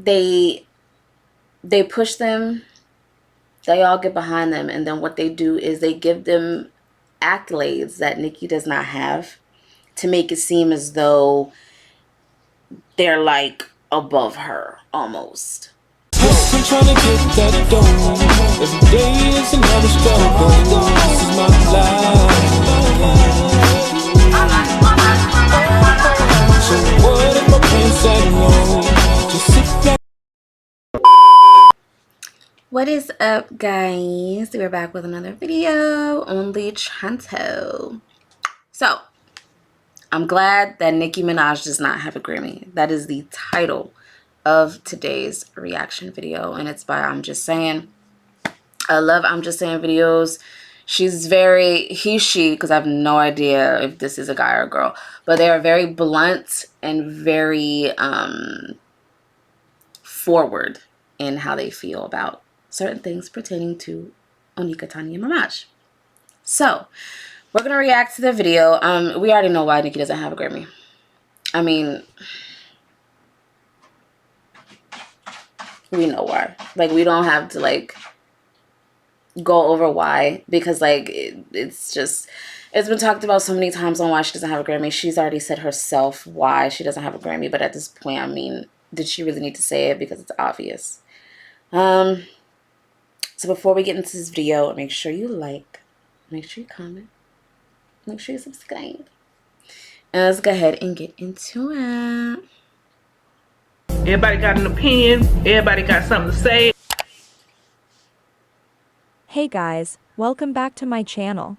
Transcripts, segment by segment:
they push them, they all get behind them, and then what they do is they give them accolades that Nicki does not have to make it seem as though they're like above her almost. I'm trying to get that dough. Every day is another struggle. This is my life. So what if my plans that low? Just sit back. What is up, guys? We're back with another video on the channel. So, I'm glad that Nicki Minaj does not have a Grammy. That is the title of today's reaction video, and it's by I'm Just Saying. I love I'm Just Saying videos. She's very, she, because I have no idea if this is a guy or a girl, but they are very blunt and very forward in how they feel about certain things pertaining to Onika Tanya Minaj. So, we're going to react to the video. We already know why Nicki doesn't have a Grammy. I mean, we know why. Like, we don't have to, like, go over why, because, like, it's just, it's been talked about so many times on why she doesn't have a Grammy. She's already said herself why she doesn't have a Grammy, but at this point, I mean, did she really need to say it? Because it's obvious. So before we get into this video, make sure you like, make sure you comment, make sure you subscribe, and let's go ahead and get into it. Everybody got an opinion. Everybody got something to say. Hey guys, welcome back to my channel.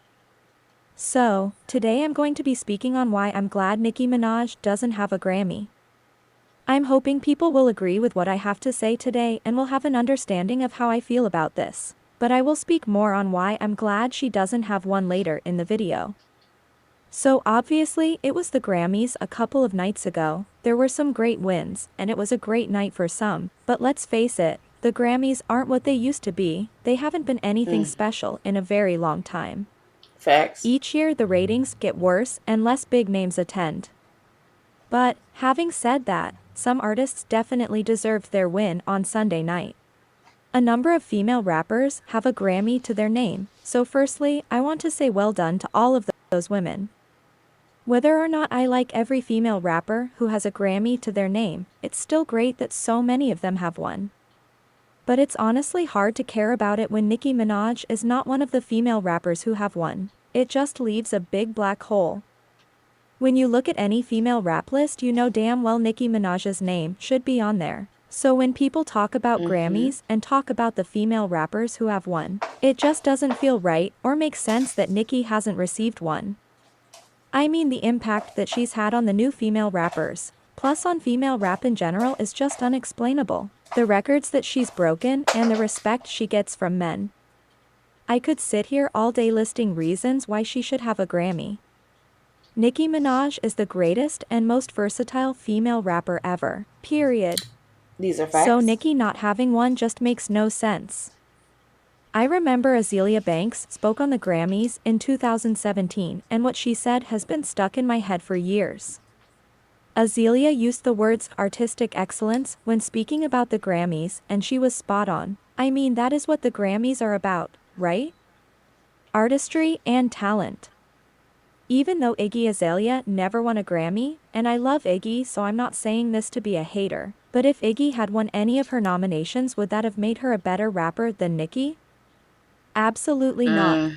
So, today I'm going to be speaking on why I'm glad Nicki Minaj doesn't have a Grammy. I'm hoping people will agree with what I have to say today and will have an understanding of how I feel about this, but I will speak more on why I'm glad she doesn't have one later in the video. So obviously, it was the Grammys a couple of nights ago. There were some great wins, and it was a great night for some, but let's face it, the Grammys aren't what they used to be. They haven't been anything special in a very long time. Facts. Each year the ratings get worse and less big names attend. But, having said that, some artists definitely deserved their win on Sunday night. A number of female rappers have a Grammy to their name, so firstly, I want to say well done to all of those women. Whether or not I like every female rapper who has a Grammy to their name, it's still great that so many of them have one. But it's honestly hard to care about it when Nicki Minaj is not one of the female rappers who have one. It just leaves a big black hole. When you look at any female rap list, you know damn well Nicki Minaj's name should be on there. So when people talk about Grammys and talk about the female rappers who have one, it just doesn't feel right or make sense that Nicki hasn't received one. I mean, the impact that she's had on the new female rappers, plus on female rap in general, is just unexplainable. The records that she's broken and the respect she gets from men. I could sit here all day listing reasons why she should have a Grammy. Nicki Minaj is the greatest and most versatile female rapper ever, period. These are facts. So Nicki not having one just makes no sense. I remember Azealia Banks spoke on the Grammys in 2017, and what she said has been stuck in my head for years. Azealia used the words artistic excellence when speaking about the Grammys, and she was spot on. I mean, that is what the Grammys are about, right? Artistry and talent. Even though Iggy Azalea never won a Grammy, and I love Iggy, so I'm not saying this to be a hater, but if Iggy had won any of her nominations, would that have made her a better rapper than Nicki? Absolutely not.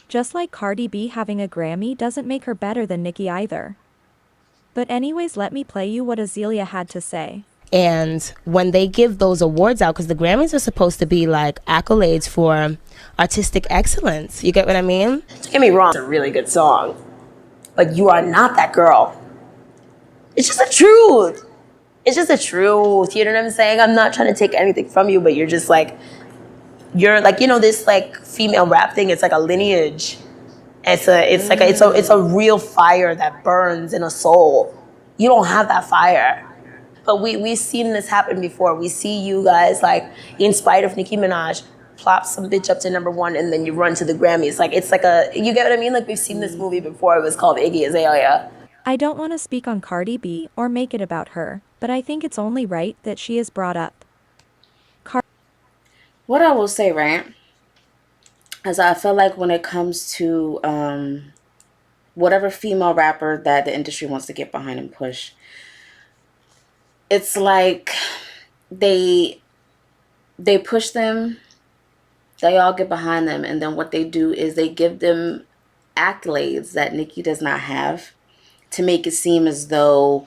Just like Cardi B having a Grammy doesn't make her better than Nicki either. But anyways, let me play you what Azealia had to say. And when they give those awards out, because the Grammys are supposed to be like accolades for artistic excellence, you get what I mean? Don't get me wrong, it's a really good song, but you are not that girl. It's just the truth. It's just the truth, you know what I'm saying? I'm not trying to take anything from you, but you're just like, you're like, you know, this like female rap thing, it's like a lineage. It's a real fire that burns in a soul. You don't have that fire. But we've seen this happen before. We see you guys, like, in spite of Nicki Minaj, plop some bitch up to #1 and then you run to the Grammys. Like, it's like a, you get what I mean? Like, we've seen this movie before. It was called Iggy Azalea. I don't want to speak on Cardi B or make it about her, but I think it's only right that she is brought up. What I will say, right, is I feel like when it comes to whatever female rapper that the industry wants to get behind and push, it's like they push them, they all get behind them, and then what they do is they give them accolades that Nicki does not have to make it seem as though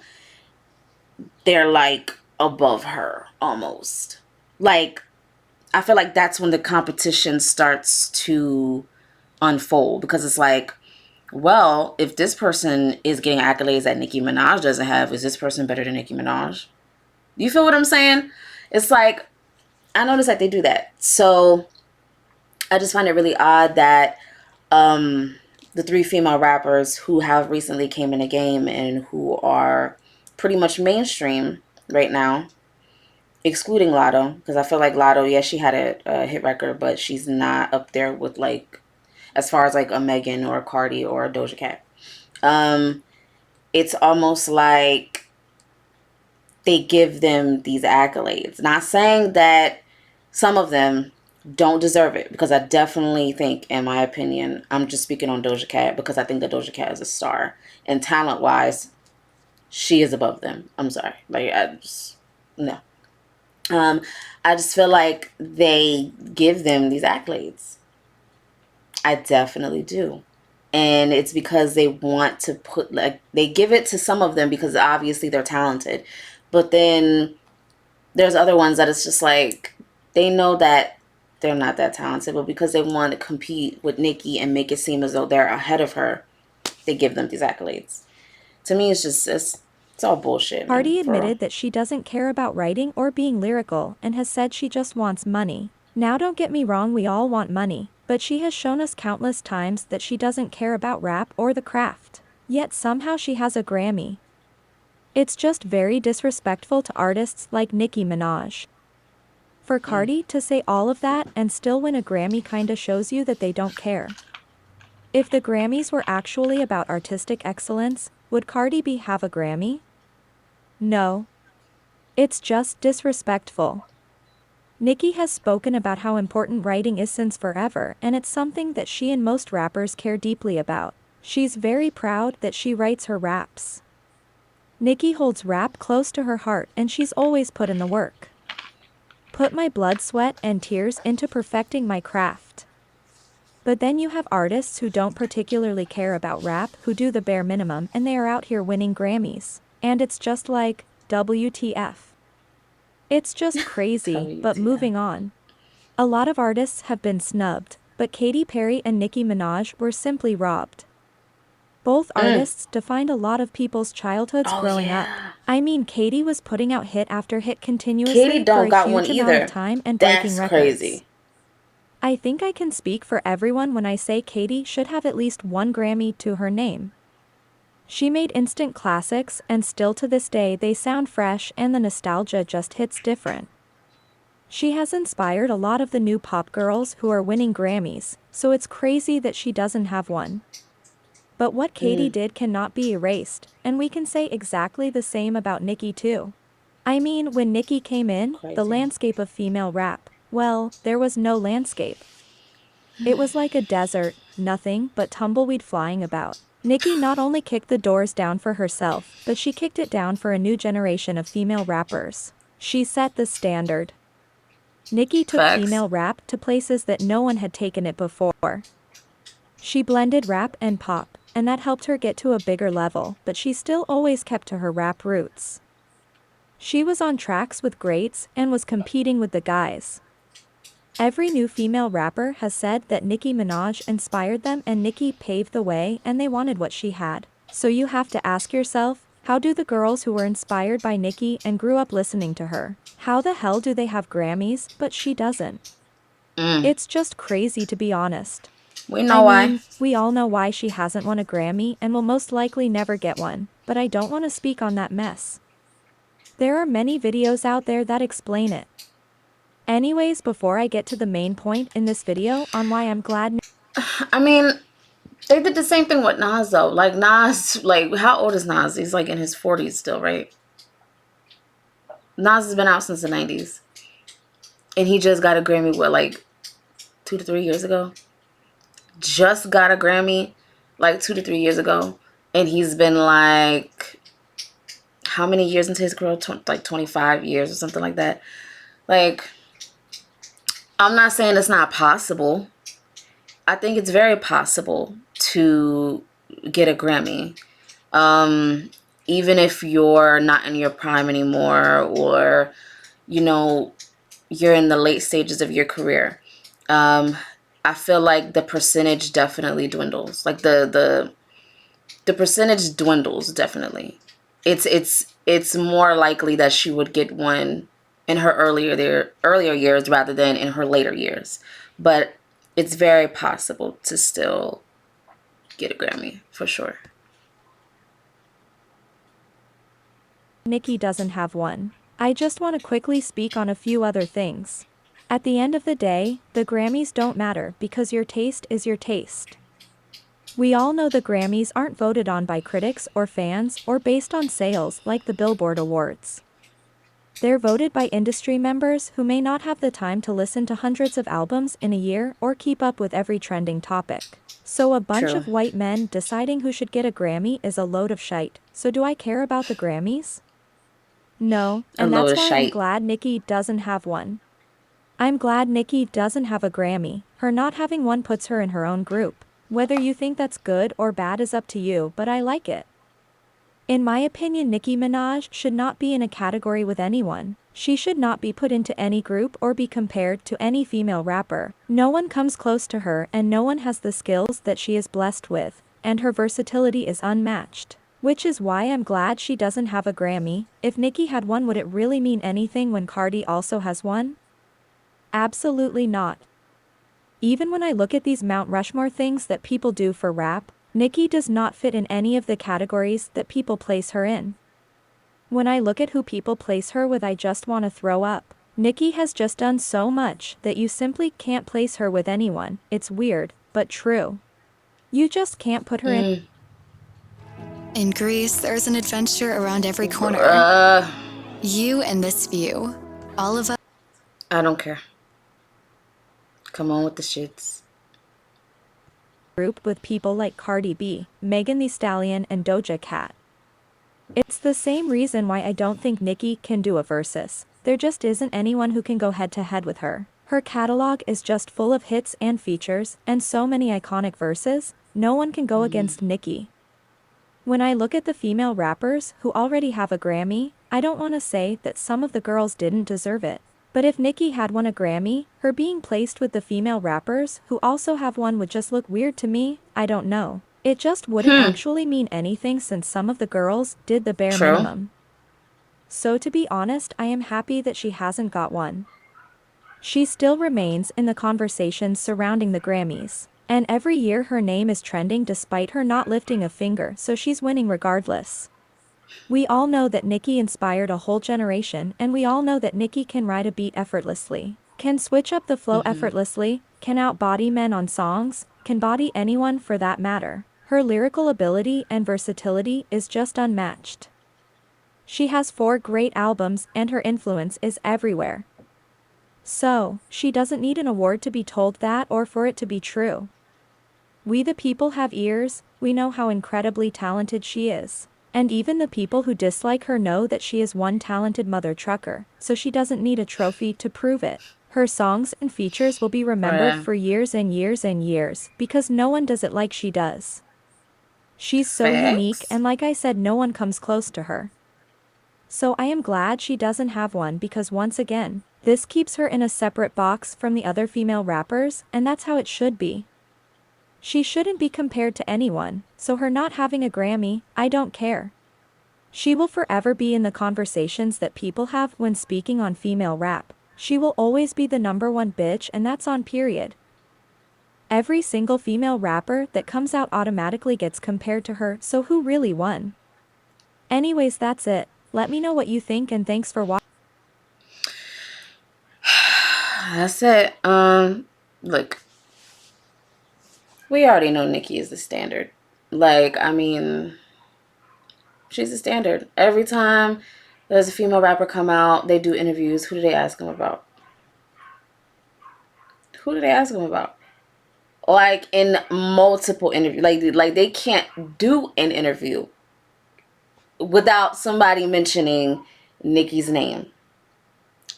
they're like above her almost. Like, I feel like that's when the competition starts to unfold, because it's like, well, if this person is getting accolades that Nicki Minaj doesn't have, is this person better than Nicki Minaj? You feel what I'm saying? It's like, I notice that they do that. So I just find it really odd that the 3 female rappers who have recently came in the game and who are pretty much mainstream right now, excluding Lotto, because I feel like Lotto, yeah, she had a hit record, but she's not up there with, like, as far as like a Megan or a Cardi or a Doja Cat. It's almost like they give them these accolades. Not saying that some of them don't deserve it, because I definitely think, in my opinion, I'm just speaking on Doja Cat because I think that Doja Cat is a star. And talent-wise, she is above them. I'm sorry. Like, no. I just feel like they give them these accolades. I definitely do. And it's because they want to put, like, they give it to some of them because obviously they're talented. But then there's other ones that it's just like, they know that they're not that talented, but because they want to compete with Nicki and make it seem as though they're ahead of her, they give them these accolades. To me, it's just, it's all bullshit. Cardi Man, for real. admitted that she doesn't care about writing or being lyrical and has said she just wants money. Now don't get me wrong, we all want money, but she has shown us countless times that she doesn't care about rap or the craft. Yet somehow she has a Grammy. It's just very disrespectful to artists like Nicki Minaj. For Cardi to say all of that and still win a Grammy kinda shows you that they don't care. If the Grammys were actually about artistic excellence, would Cardi B have a Grammy? No. It's just disrespectful. Nicki has spoken about how important writing is since forever, and it's something that she and most rappers care deeply about. She's very proud that she writes her raps. Nicki holds rap close to her heart, and she's always put in the work. Put my blood, sweat, and tears into perfecting my craft. But then you have artists who don't particularly care about rap, who do the bare minimum, and they are out here winning Grammys. And it's just like, WTF. It's just crazy, but moving on. A lot of artists have been snubbed, but Katy Perry and Nicki Minaj were simply robbed. Both artists defined a lot of people's childhoods growing up. I mean, Katy was putting out hit after hit continuously Katy don't for a got huge one amount either. of time and That's breaking records. crazy. I think I can speak for everyone when I say Katy should have at least one Grammy to her name. She made instant classics, and still to this day they sound fresh and the nostalgia just hits different. She has inspired a lot of the new pop girls who are winning Grammys, so it's crazy that she doesn't have one. But what Katy did cannot be erased, and we can say exactly the same about Nicki too. I mean, when Nicki came in, the landscape of female rap, well, there was no landscape. It was like a desert, nothing but tumbleweed flying about. Nicki not only kicked the doors down for herself, but she kicked it down for a new generation of female rappers. She set the standard. Nicki took female rap to places that no one had taken it before. She blended rap and pop, and that helped her get to a bigger level, but she still always kept to her rap roots. She was on tracks with greats and was competing with the guys. Every new female rapper has said that Nicki Minaj inspired them and Nicki paved the way and they wanted what she had. So you have to ask yourself, how do the girls who were inspired by Nicki and grew up listening to her, how the hell do they have Grammys, but she doesn't? It's just crazy, to be honest. We know why. We all know why she hasn't won a Grammy and will most likely never get one, but I don't want to speak on that mess. There are many videos out there that explain it. Anyways, before I get to the main point in this video on why I'm glad... I mean, They did the same thing with Nas though. Like Nas, like how old is Nas? He's like in his 40s still, right? Nas has been out since the 90s, and he just got a Grammy what, like 2 to 3 years ago. Just got a Grammy like 2 to 3 years ago, and he's been like how many years into his career? Like 25 years or something like that. Like, I'm not saying it's not possible. I think it's very possible to get a Grammy. Even if you're not in your prime anymore, or, you know, you're in the late stages of your career. I feel like the percentage definitely dwindles. Like the percentage dwindles definitely. It's more likely that she would get one in her earlier years rather than in her later years. But it's very possible to still get a Grammy for sure. Nicki doesn't have one. I just want to quickly speak on a few other things. At the end of the day, the Grammys don't matter because your taste is your taste. We all know the Grammys aren't voted on by critics or fans or based on sales like the Billboard Awards. They're voted by industry members who may not have the time to listen to hundreds of albums in a year or keep up with every trending topic. So a bunch True. of white men deciding who should get a Grammy is a load of shite. So do I care about the Grammys? No, A and load that's of why I'm shite. glad Nicki doesn't have one. I'm glad Nicki doesn't have a Grammy. Her not having one puts her in her own group. Whether you think that's good or bad is up to you, but I like it. In my opinion, Nicki Minaj should not be in a category with anyone. She should not be put into any group or be compared to any female rapper. No one comes close to her and no one has the skills that she is blessed with, and her versatility is unmatched. Which is why I'm glad she doesn't have a Grammy. If Nicki had one, would it really mean anything when Cardi also has one? Absolutely not. Even when I look at these Mount Rushmore things that people do for rap, Nicki does not fit in any of the categories that people place her in. When I look at who people place her with, I just want to throw up. Nicki has just done so much that you simply can't place her with anyone. It's weird, but true. You just can't put her in. In Greece, there's an adventure around every corner. You and this view. All of us. I don't care. Come on with the shits. Group with people like Cardi B, Megan Thee Stallion and Doja Cat. It's the same reason why I don't think Nicki can do a versus. There just isn't anyone who can go head to head with her. Her catalog is just full of hits and features, and so many iconic verses, no one can go against Nicki. When I look at the female rappers who already have a Grammy, I don't want to say that some of the girls didn't deserve it. But if Nicki had won a Grammy, her being placed with the female rappers who also have one would just look weird to me. I don't know. It just wouldn't actually mean anything since some of the girls did the bare True. minimum. So to be honest, I am happy that she hasn't got one. She still remains in the conversations surrounding the Grammys. And every year her name is trending despite her not lifting a finger, so she's winning regardless. We all know that Nicki inspired a whole generation, and we all know that Nicki can ride a beat effortlessly, can switch up the flow effortlessly, can outbody men on songs, can body anyone for that matter. Her lyrical ability and versatility is just unmatched. She has 4 great albums and her influence is everywhere. So, she doesn't need an award to be told that or for it to be true. We the people have ears, we know how incredibly talented she is. And even the people who dislike her know that she is one talented mother trucker, so she doesn't need a trophy to prove it. Her songs and features will be remembered for years and years and years, because no one does it like she does. She's so unique, and like I said, no one comes close to her. So I am glad she doesn't have one because once again, this keeps her in a separate box from the other female rappers, and that's how it should be. She shouldn't be compared to anyone, so her not having a Grammy, I don't care. She will forever be in the conversations that people have when speaking on female rap. She will always be the #1 bitch, and that's on period. Every single female rapper that comes out automatically gets compared to her, so who really won? Anyways, that's it. Let me know what you think, and thanks for watching. That's it. Look, We already know Nicki is the standard. Like, I mean, she's the standard. Every time there's a female rapper come out, they do interviews. Who do they ask them about? Who do they ask them about? Like, in multiple interviews. Like they can't do an interview without somebody mentioning Nicki's name.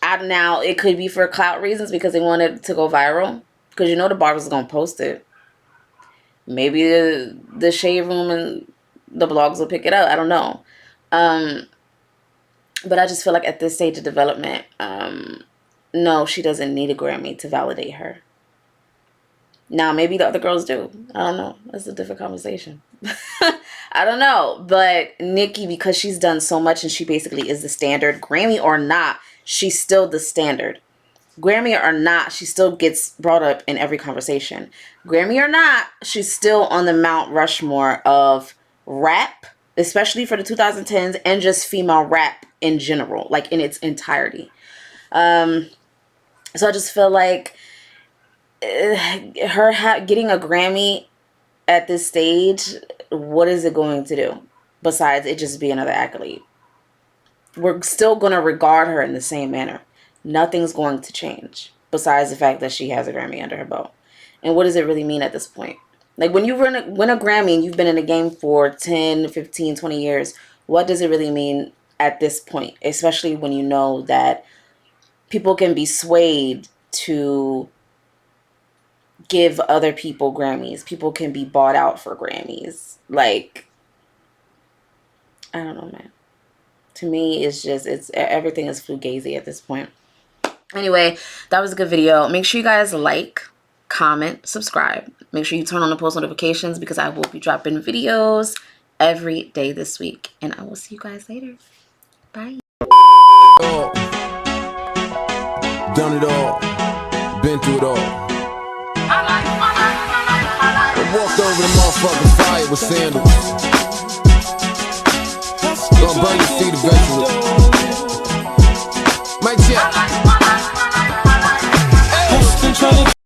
Now, it could be for clout reasons because they wanted to go viral. Because you know the barbers is going to post it. Maybe the Shade Room and the blogs will pick it up. I don't know. But I just feel like at this stage of development, no, she doesn't need a Grammy to validate her. Now, maybe the other girls do. I don't know. That's a different conversation. I don't know. But Nicki, because she's done so much and she basically is the standard, Grammy or not, she's still the standard. Grammy or not, she still gets brought up in every conversation. Grammy or not, she's still on the Mount Rushmore of rap, especially for the 2010s, and just female rap in general, like in its entirety. So I just feel like her getting a Grammy at this stage, what is it going to do besides it just be another accolade? We're still going to regard her in the same manner. Nothing's going to change besides the fact that she has a Grammy under her belt. And what does it really mean at this point? Like, when you win a Grammy and you've been in the game for 10, 15, 20 years, what does it really mean at this point? Especially when you know that people can be swayed to give other people Grammys. People can be bought out for Grammys. Like, I don't know, man. To me, it's everything is fugazi at this point. Anyway, that was a good video. Make sure you guys like, comment, subscribe. Make sure you turn on the post notifications because I will be dropping videos every day this week. And I will see you guys later. Bye. Done it all, been through it all. I walked over the motherfucking fire with sandals. Gonna burn your feet eventually.